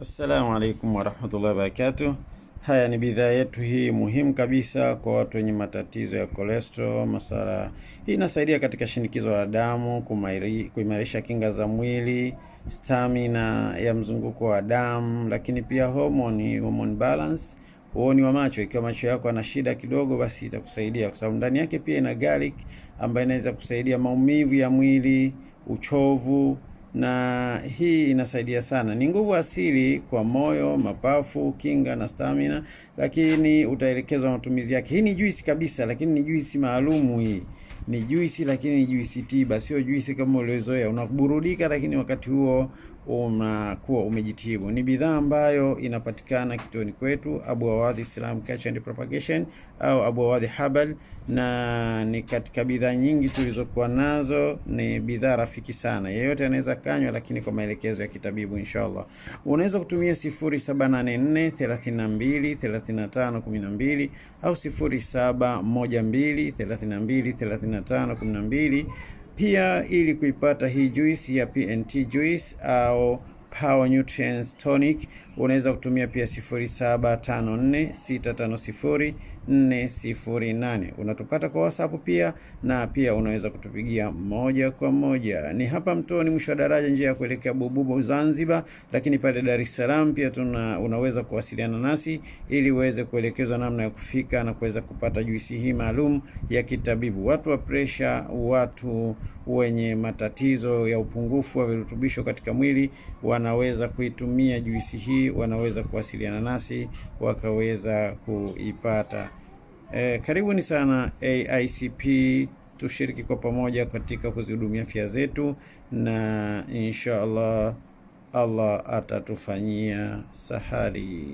Assalamu alaikum warahmatullahi wabarakatuh. Haya ni bidhaa yetu hii muhimu kabisa kwa watu wenye matatizo ya cholesterol, masala. Hii inasaidia katika shinikizo la damu, kuimarisha kinga za mwili, stamina ya mzunguko wa damu, lakini pia hormone balance, uoni wa macho. Ikiwa macho yako yana shida kidogo, basi itakusaidia kwa sababu ndani yake pia ina garlic ambayo inaweza kusaidia maumivu ya mwili, uchovu, na hii inasaidia sana. Ni nguvu asili kwa moyo, mapafu, kinga na stamina, lakini utaelekezwa matumizi yake. Hii ni juisi kabisa, lakini ni juisi maalumu. Hii ni juisi, lakini ni juisi tiba, sio juisi kama uliozoea unaburudika, lakini wakati huo unakuwa umejitibu. Ni bidhaa ambayo inapatikana kituoni kwetu Abu Awadhi Islam Culture and Propagation au Abu Awadhi Herbal, na ni katika bidhaa nyingi tulizokuwa nazo. Ni bidhaa rafiki sana, yeyote anaweza kanywa, lakini kwa maelekezo ya kitabibu inshallah. Unaweza kutumia 0784 32 35 12 au 0712 32 35 12. Pia ili kuipata hii juice ya PNT juice au Power Nutrients Tonic unaweza kutumia pia 0754650408. Unatupata kwa WhatsApp pia, na pia unaweza kutupigia moja kwa moja. Ni hapa Mtoni, mwisho wa daraja, njia ya kuelekea Bububu Zanzibar, lakini pale Dar es Salaam pia unaweza kuwasiliana nasi ili uweze kuelekezwa namna ya kufika na kuweza kupata juisi hii maalum ya kitabibu. Watu wa pressure, watu wenye matatizo ya upungufu wa virutubisho katika mwili wanaweza kuitumia juisi hii, wanaweza kuwasiliana nasi wakaweza kuipata. Karibuni sana AICP, tushiriki kwa pamoja katika kuzihudumia afya zetu, na insha Allah atatufanyia sahari.